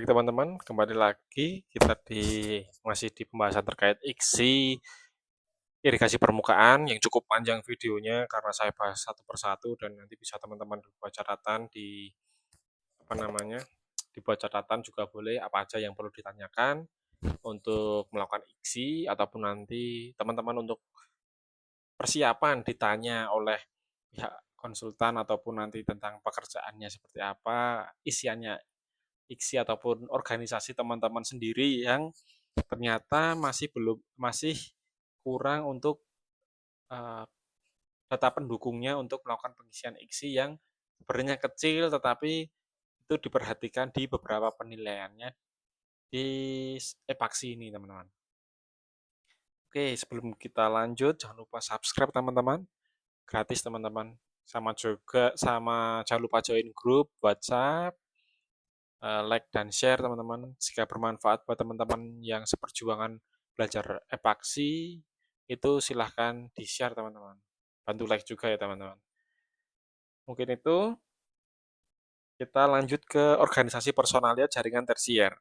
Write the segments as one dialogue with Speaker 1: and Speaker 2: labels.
Speaker 1: Baik teman-teman, kembali lagi kita masih di pembahasan terkait IKSI irigasi permukaan yang cukup panjang videonya karena saya bahas satu persatu dan nanti bisa teman-teman buat catatan dibuat catatan juga boleh apa aja yang perlu ditanyakan untuk melakukan IKSI ataupun nanti teman-teman untuk persiapan ditanya oleh pihak konsultan ataupun nanti tentang pekerjaannya seperti apa, isiannya IKSI ataupun organisasi teman-teman sendiri yang ternyata masih kurang untuk uh, data pendukungnya untuk melakukan pengisian IKSI yang sebenarnya kecil tetapi itu diperhatikan di beberapa penilaiannya di EPAXI ini teman-teman. Oke, sebelum kita lanjut jangan lupa subscribe teman-teman, gratis teman-teman. Sama jangan lupa join grup WhatsApp, like dan share teman-teman. Jika bermanfaat buat teman-teman yang seperjuangan belajar epaksi, itu silahkan di-share teman-teman. Bantu like juga ya teman-teman. Mungkin itu kita lanjut ke organisasi personalia jaringan tersier.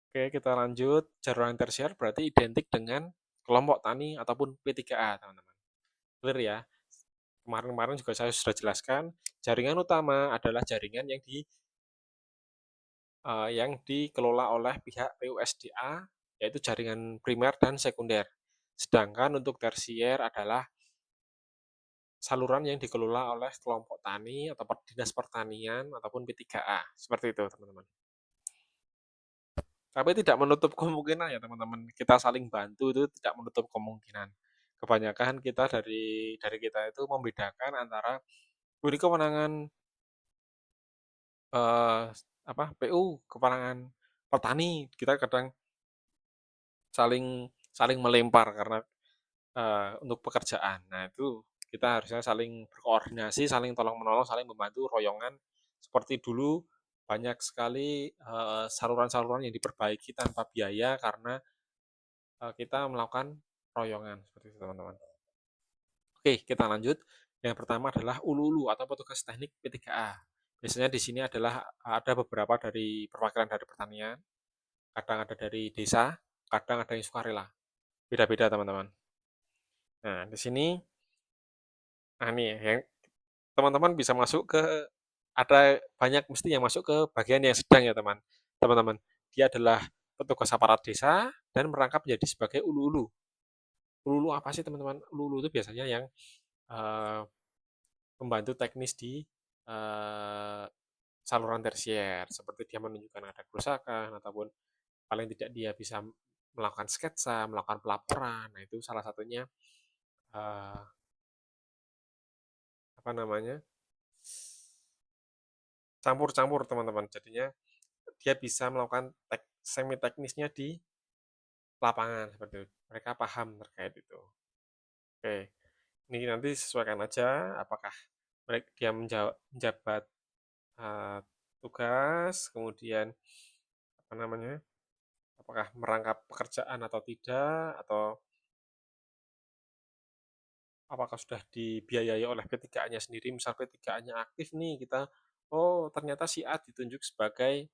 Speaker 1: Oke, kita lanjut. Jaringan tersier berarti identik dengan kelompok tani ataupun P3A teman-teman. Clear ya? Kemarin-kemarin juga saya sudah jelaskan, jaringan utama adalah jaringan yang dikelola oleh pihak PUSDA, yaitu jaringan primer dan sekunder. Sedangkan untuk tersier adalah saluran yang dikelola oleh kelompok tani atau dinas pertanian ataupun P3A. Seperti itu, teman-teman. Tapi tidak menutup kemungkinan ya, teman-teman. Kita saling bantu itu tidak menutup kemungkinan. Kebanyakan kita dari kita itu membedakan antara ini kewenangan PU, kewenangan petani. Kita kadang saling saling melempar karena untuk pekerjaan. Nah, itu kita harusnya saling berkoordinasi, saling tolong-menolong, saling membantu, royongan. Seperti dulu banyak sekali saluran-saluran yang diperbaiki tanpa biaya karena kita melakukan royongan seperti itu, teman-teman. Oke, kita lanjut. Yang pertama adalah ulu-ulu atau petugas teknik P3A. Biasanya di sini ada beberapa dari perwakilan dari pertanian, kadang ada dari desa, kadang ada yang sukarela. Beda-beda, teman-teman. Nah, di sini nih yang teman-teman bisa masuk ke ada banyak mesti yang masuk ke bagian yang sedang ya teman-teman. Dia adalah petugas aparat desa dan merangkap menjadi sebagai ulu-ulu. Ulu-ulu apa sih teman-teman? Ulu-ulu itu biasanya yang uh, membantu teknis di uh, saluran tersier, seperti dia menunjukkan ada kerusakan ataupun paling tidak dia bisa melakukan sketsa, melakukan pelaporan. Nah itu salah satunya uh, apa namanya campur-campur teman-teman. Jadinya dia bisa melakukan semi teknisnya di lapangan seperti itu. Mereka paham terkait itu. Oke, ini nanti sesuaikan aja apakah dia menjabat uh, tugas, kemudian apa namanya, apakah merangkap pekerjaan atau tidak, atau apakah sudah dibiayai oleh P3A-nya sendiri. Misal P3A-nya aktif nih, kita oh ternyata si A ditunjuk sebagai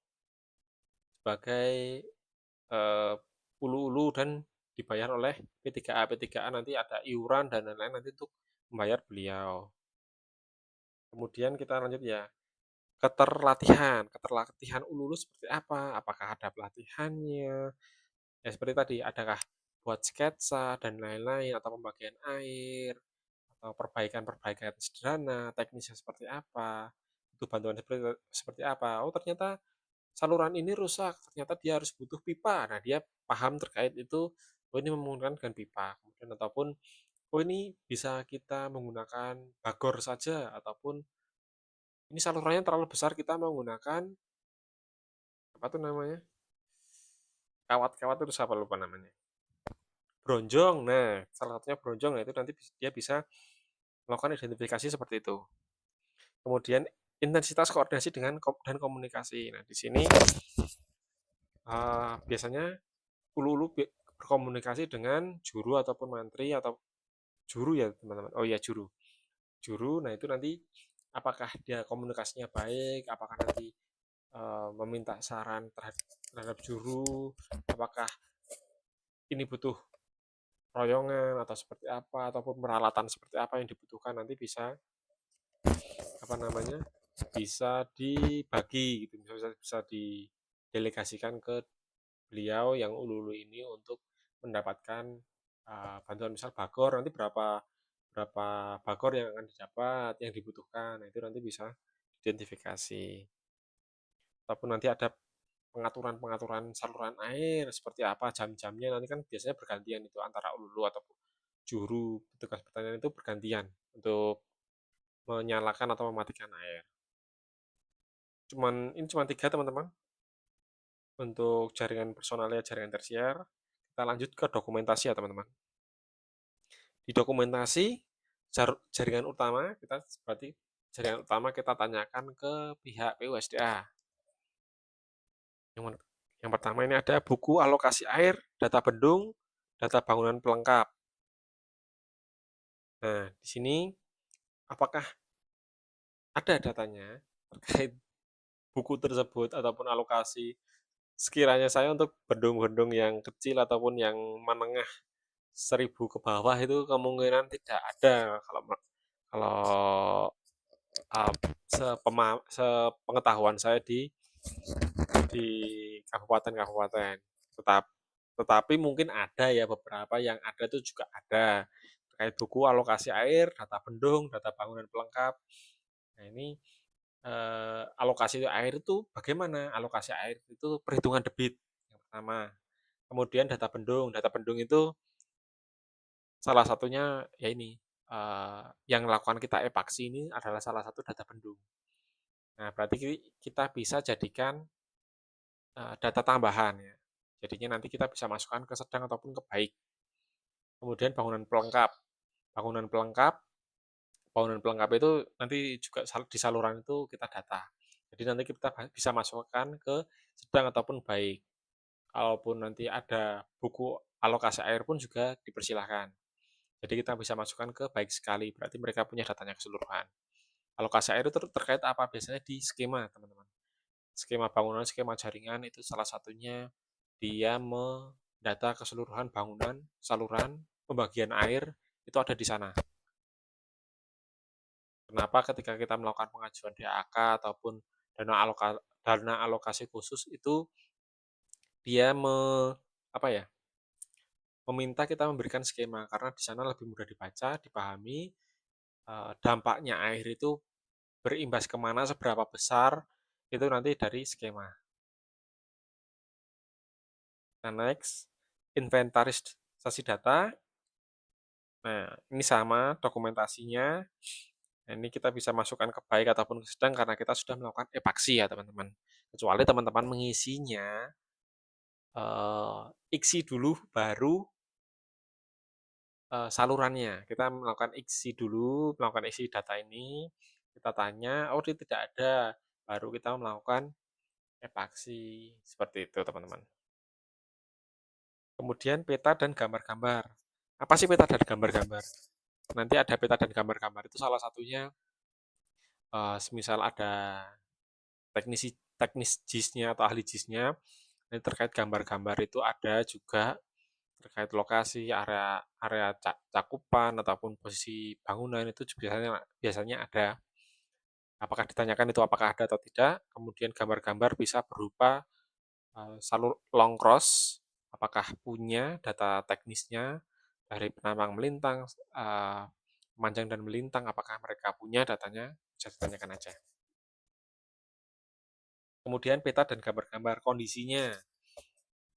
Speaker 1: uh, ulu-ulu dan dibayar oleh P3A. P3A nanti ada iuran dan lain-lain nanti untuk membayar beliau. Kemudian kita lanjut ya, keterlatihan ulu-ulu seperti apa? Apakah ada pelatihannya? Ya seperti tadi, adakah buat sketsa dan lain-lain atau pembagian air atau perbaikan-perbaikan sederhana, teknisnya seperti apa? Itu bantuan seperti apa? Oh ternyata saluran ini rusak, ternyata dia harus butuh pipa. Nah, dia paham terkait itu, oh ini memungkinkan dengan pipa. Kemudian ataupun oh ini bisa kita menggunakan bagor saja ataupun ini salurannya terlalu besar kita menggunakan apa tuh namanya? Kawat-kawat itu siapa lupa namanya. Bronjong. Nah, salah satunya bronjong nah itu nanti dia bisa melakukan identifikasi seperti itu. Kemudian intensitas koordinasi dan komunikasi. Nah, di sini biasanya ulu-ulu berkomunikasi dengan juru ataupun mantri atau juru ya teman-teman. Oh iya juru. Juru, nah itu nanti apakah dia komunikasinya baik, apakah nanti meminta saran terhadap juru, apakah ini butuh royongan atau seperti apa, ataupun peralatan seperti apa yang dibutuhkan, nanti bisa apa namanya, bisa dibagi gitu, bisa didelegasikan ke beliau yang ulu-ulu ini untuk mendapatkan bantuan. Misal bagor, nanti berapa berapa bagor yang akan didapat, yang dibutuhkan. Nah, itu nanti bisa identifikasi. Ataupun nanti ada pengaturan-pengaturan saluran air seperti apa, jam-jamnya nanti kan biasanya bergantian itu antara ulu ataupun juru petugas pertanian itu bergantian untuk menyalakan atau mematikan air. Ini cuma tiga, teman-teman, untuk jaringan personalia, jaringan tersier. Kita lanjut ke dokumentasi ya, teman-teman. Di dokumentasi jaringan utama kita, berarti jaringan utama kita tanyakan ke pihak PUSDA. Yang pertama ini ada buku alokasi air, data bendung, data bangunan pelengkap. Nah, di sini apakah ada datanya terkait buku tersebut ataupun alokasi? Sekiranya saya untuk bendung-bendung yang kecil ataupun yang menengah 1.000 ke bawah itu kemungkinan tidak ada kalau kalau sepengetahuan saya di kabupaten-kabupaten. Tetapi mungkin ada ya, beberapa yang ada itu juga ada terkait buku alokasi air, data bendung, data bangunan pelengkap. Nah, ini alokasi air itu bagaimana? Alokasi air itu perhitungan debit yang pertama. Kemudian data bendung itu salah satunya ya ini, yang melakukan kita epaksi ini adalah salah satu data bendung. Nah, berarti kita bisa jadikan data tambahan ya. Jadinya nanti kita bisa masukkan ke sedang ataupun ke baik. Kemudian bangunan pelengkap. Bangunan pelengkap, bangunan pelengkap itu nanti juga di saluran itu kita data. Jadi nanti kita bisa masukkan ke sedang ataupun baik. Kalaupun nanti ada buku alokasi air pun juga dipersilahkan. Jadi kita bisa masukkan ke baik sekali, berarti mereka punya datanya keseluruhan. Alokasi air itu terkait apa? Biasanya di skema, teman-teman. Skema bangunan, skema jaringan itu salah satunya dia mendata keseluruhan bangunan, saluran, pembagian air, itu ada di sana. Kenapa ketika kita melakukan pengajuan DAK ataupun dana alokasi khusus itu dia apa ya, meminta kita memberikan skema karena di sana lebih mudah dibaca, dipahami, dampaknya air itu berimbas kemana, seberapa besar, itu nanti dari skema. Nah, next, inventarisasi data. Nah, ini sama dokumentasinya. Nah, ini kita bisa masukkan ke baik ataupun ke sedang karena kita sudah melakukan epaksi ya, teman-teman. Kecuali teman-teman mengisinya iksi dulu baru salurannya. Kita melakukan iksi dulu, melakukan isi data ini, kita tanya, oh ini tidak ada, baru kita melakukan epaksi. Seperti itu, teman-teman. Kemudian peta dan gambar-gambar. Apa sih peta dan gambar-gambar? Nanti ada peta dan gambar-gambar itu salah satunya, semisal ada teknis JIS-nya atau ahli JIS-nya, ini terkait gambar-gambar itu ada juga terkait lokasi, area area cakupan ataupun posisi bangunan itu biasanya biasanya ada. Apakah ditanyakan itu apakah ada atau tidak? Kemudian gambar-gambar bisa berupa salur long cross, apakah punya data teknisnya dari penambang melintang, pemanjang dan melintang, apakah mereka punya datanya? Bisa ditanyakan aja. Kemudian peta dan gambar-gambar kondisinya.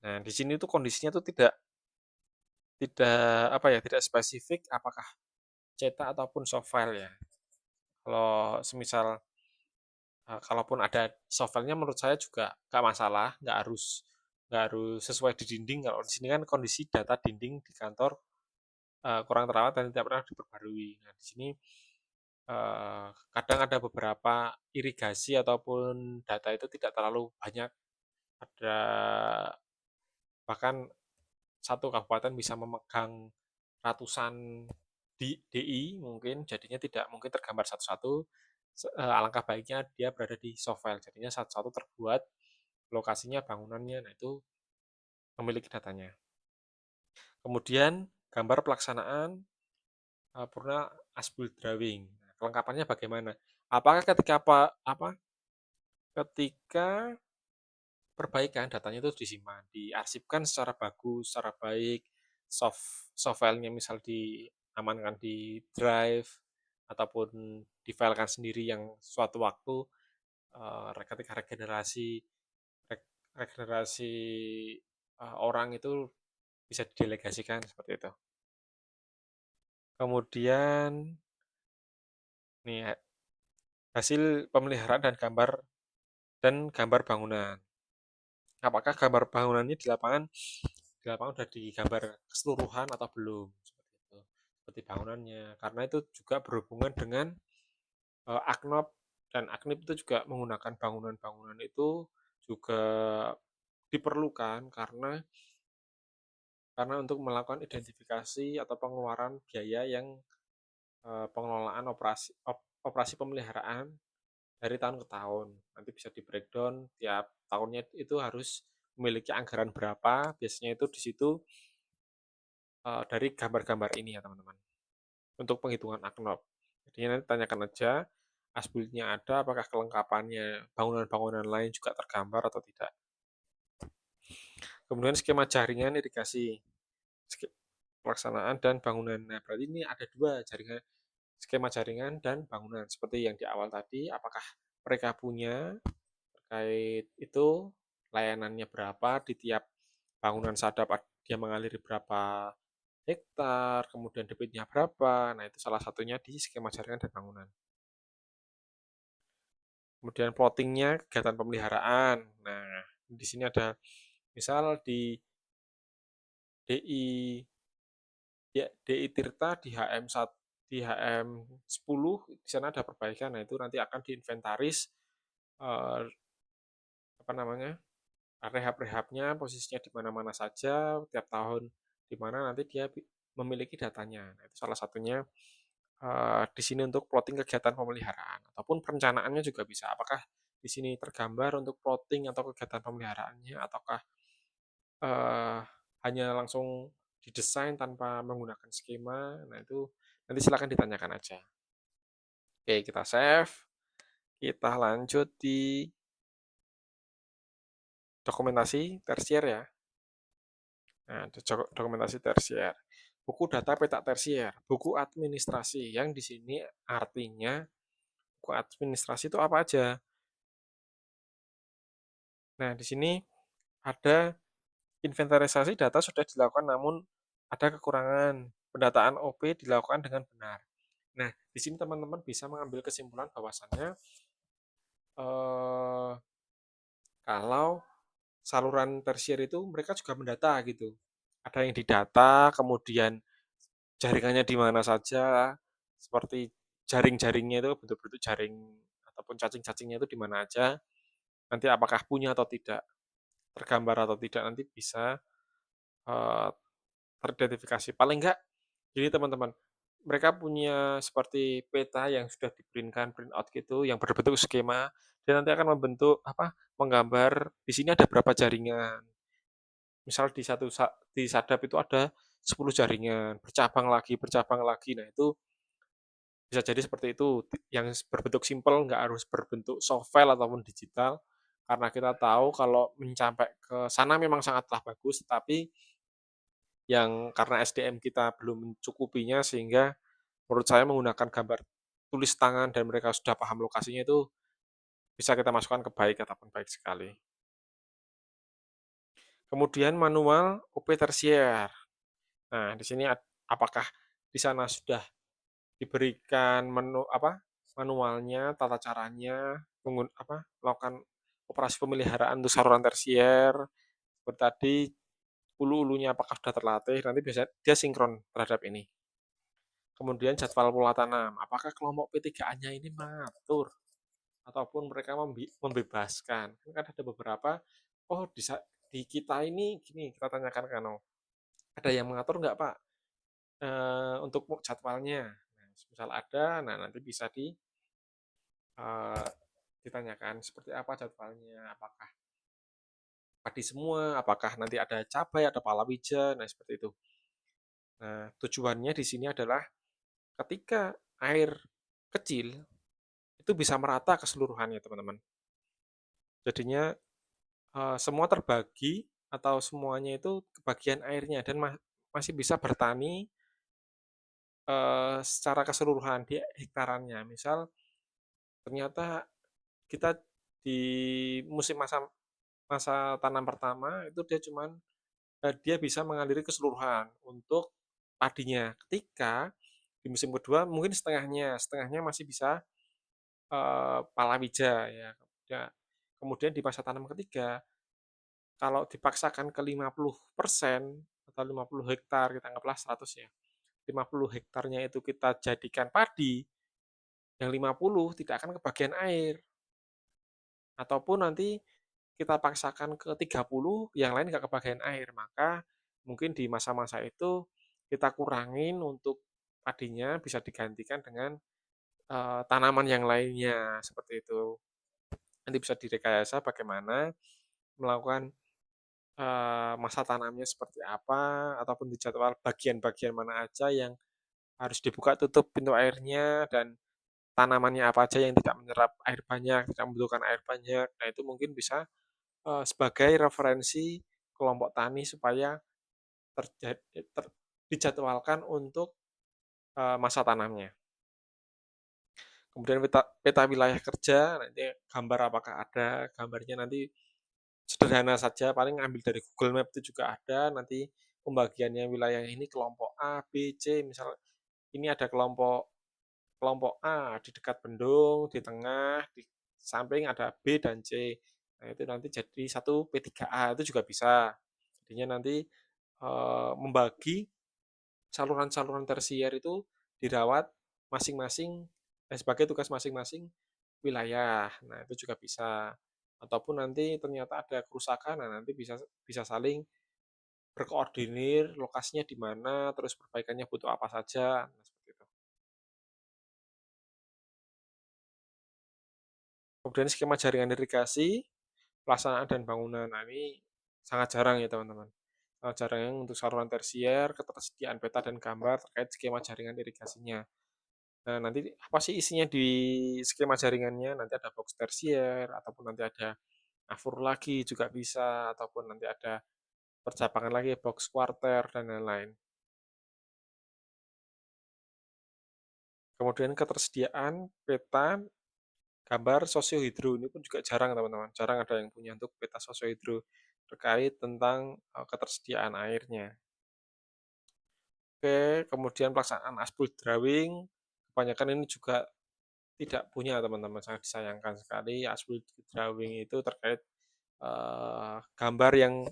Speaker 1: Nah, di sini tuh kondisinya tuh tidak tidak apa ya, tidak spesifik apakah cetak ataupun soft file ya. Kalau semisal kalaupun ada soft file-nya menurut saya juga nggak masalah, nggak harus sesuai di dinding. Kalau di sini kan kondisi data dinding di kantor kurang terawat dan tidak pernah diperbarui. Nah, di sini kadang ada beberapa irigasi ataupun data itu tidak terlalu banyak. Ada bahkan satu kabupaten bisa memegang ratusan DI mungkin, jadinya tidak mungkin tergambar satu-satu. alangkah baiknya dia berada di soft file. Jadinya satu-satu terbuat, lokasinya, bangunannya, nah itu memiliki datanya. Kemudian gambar pelaksanaan purna as-built drawing. Nah, kelengkapannya bagaimana? Apakah ketika perbaikan datanya itu disimpan, diarsipkan secara bagus, secara baik, soft filenya misal diamankan di drive ataupun difilekan sendiri yang suatu waktu ketika regenerasi orang itu bisa didelegasikan seperti itu. Kemudian nih hasil pemeliharaan dan gambar bangunan. Apakah gambar bangunannya di lapangan sudah digambar keseluruhan atau belum? Seperti itu. Seperti bangunannya. Karena itu juga berhubungan dengan AKNOP, dan AKNIP itu juga menggunakan bangunan-bangunan itu juga diperlukan karena untuk melakukan identifikasi atau pengeluaran biaya yang pengelolaan operasi pemeliharaan dari tahun ke tahun. Nanti bisa di breakdown tiap tahunnya itu harus memiliki anggaran berapa. Biasanya itu di situ dari gambar-gambar ini ya teman-teman. Untuk penghitungan AKNOP. Jadi nanti tanyakan aja asbulnya ada, apakah kelengkapannya bangunan-bangunan lain juga tergambar atau tidak. Kemudian skema jaringan irigasi, pelaksanaan dan bangunan. Nah, berarti ini ada dua jaringan, skema jaringan dan bangunan. Seperti yang di awal tadi, apakah mereka punya terkait itu layanannya berapa di tiap bangunan sadap, dia mengaliri berapa hektar, kemudian debitnya berapa. Nah, itu salah satunya di skema jaringan dan bangunan. Kemudian plottingnya kegiatan pemeliharaan. Nah, di sini ada misal di DI DI Tirta di HM1 di HM10 di sana ada perbaikan. Nah, itu nanti akan diinventaris eh, apa namanya? Rehab-rehabnya posisinya di mana-mana saja tiap tahun, di mana nanti dia memiliki datanya. Nah, itu salah satunya di sini untuk plotting kegiatan pemeliharaan ataupun perencanaannya juga bisa. Apakah di sini tergambar untuk plotting atau kegiatan pemeliharaannya, ataukah eh, hanya langsung didesain tanpa menggunakan skema. Nah, itu nanti silakan ditanyakan aja. Oke, kita save. Kita lanjut di dokumentasi tersier ya. Nah, dokumentasi tersier. Buku data peta tersier, buku administrasi yang di sini artinya buku administrasi itu apa aja? Nah, di sini ada inventarisasi data sudah dilakukan namun ada kekurangan. Pendataan OP dilakukan dengan benar. Nah, di sini teman-teman bisa mengambil kesimpulan bahwasannya eh, kalau saluran tersier itu mereka juga mendata gitu. Ada yang didata, kemudian jaringannya di mana saja, seperti jaring-jaringnya itu bentuk-bentuk jaring ataupun cacing-cacingnya itu di mana aja, nanti apakah punya atau tidak, tergambar atau tidak, nanti bisa eh, teridentifikasi. Paling enggak, jadi teman-teman, mereka punya seperti peta yang sudah print out gitu, yang berbentuk skema, dan nanti akan membentuk menggambar di sini ada berapa jaringan. Misal di sadap itu ada 10 jaringan, bercabang lagi. Nah, itu bisa jadi seperti itu. Yang berbentuk simpel nggak harus berbentuk soft file ataupun digital, karena kita tahu kalau mencapai ke sana memang sangatlah bagus, tapi yang karena SDM kita belum mencukupinya, sehingga menurut saya menggunakan gambar tulis tangan dan mereka sudah paham lokasinya itu bisa kita masukkan ke baik ataupun baik sekali. Kemudian manual OP tersier. Nah, di sini apakah di sana sudah diberikan manualnya, tata caranya, melakukan operasi pemeliharaan untuk saluran tersier, seperti tadi hulu-hulunya apakah sudah terlatih, nanti biasanya dia sinkron terhadap ini. Kemudian jadwal pola tanam, apakah kelompok P3A-nya ini mengatur ataupun mereka membebaskan. Kan ada beberapa, oh di kita ini gini, kita tanyakan kan, oh, ada yang mengatur nggak Pak untuk jadwalnya? Nah, misal ada, nah nanti bisa eee, ditanyakan seperti apa jadwalnya, apakah padi semua, apakah nanti ada cabai, ada palawija, nah seperti itu. Nah, tujuannya di sini adalah ketika air kecil itu bisa merata keseluruhannya, teman-teman. Jadinya semua terbagi atau semuanya itu kebagian airnya dan masih bisa bertani secara keseluruhan di hektarannya. Misal ternyata kita di musim masa masa tanam pertama itu dia bisa mengaliri keseluruhan untuk padinya. Ketika di musim kedua mungkin setengahnya, setengahnya masih bisa palawija ya. Ya, kemudian di masa tanam ketiga, kalau dipaksakan ke 50% atau 50 hektar, kita anggaplah 100 ya. 50 hektarnya itu kita jadikan padi, yang 50 tidak akan kebagian air. Ataupun nanti kita paksakan ke 30, yang lain nggak kebagian air. Maka mungkin di masa-masa itu kita kurangin untuk padinya bisa digantikan dengan tanaman yang lainnya seperti itu. Nanti bisa direkayasa bagaimana melakukan masa tanamnya seperti apa, ataupun dijadwal bagian-bagian mana aja yang harus dibuka tutup pintu airnya, dan tanamannya apa aja yang tidak menyerap air banyak, tidak membutuhkan air banyak. Nah, itu mungkin bisa sebagai referensi kelompok tani supaya dijadwalkan untuk masa tanamnya. Kemudian peta, peta wilayah kerja, nanti gambar apakah ada, gambarnya nanti sederhana saja, paling ambil dari Google Map itu juga ada, nanti pembagiannya wilayah ini kelompok A, B, C, misal ini ada kelompok kelompok A di dekat bendung, di tengah, di samping ada B dan C. Nah, itu nanti jadi satu P3A itu juga bisa. Jadinya nanti membagi saluran-saluran tersier itu dirawat masing-masing sebagai tugas masing-masing wilayah. Nah, itu juga bisa. Ataupun nanti ternyata ada kerusakan, nah nanti bisa bisa saling berkoordinir lokasinya di mana, terus perbaikannya butuh apa saja. Nah, seperti itu. Kemudian skema jaringan irigasi, pelaksanaan dan bangunan. Nah, ini sangat jarang ya teman-teman. Sangat jarang untuk saluran tersier, ketersediaan peta dan gambar terkait skema jaringan irigasinya. Nah, nanti apa sih isinya di skema jaringannya? Nanti ada box tersier, ataupun nanti ada afur lagi juga bisa, ataupun nanti ada percabangan lagi, box quarter, dan lain-lain. Kemudian ketersediaan peta gambar sosiohidro ini pun juga jarang teman-teman. Jarang ada yang punya untuk peta sosiohidro terkait tentang ketersediaan airnya. Oke, kemudian pelaksanaan aspul drawing, kebanyakan ini juga tidak punya teman-teman, sangat disayangkan sekali. Aspul drawing itu terkait gambar yang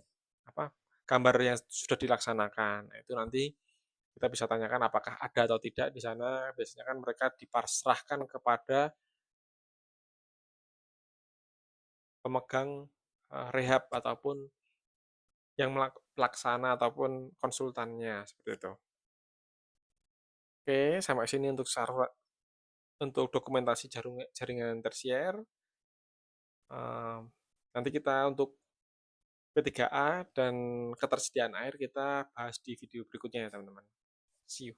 Speaker 1: apa? Gambar yang sudah dilaksanakan. Nah, itu nanti kita bisa tanyakan apakah ada atau tidak di sana. Biasanya kan mereka dipasrahkan kepada pemegang rehab ataupun yang pelaksana ataupun konsultannya seperti itu. Oke, sampai sini untuk dokumentasi jaringan tersier. Eee, Nanti kita untuk P3A dan ketersediaan air kita bahas di video berikutnya ya teman-teman. See you.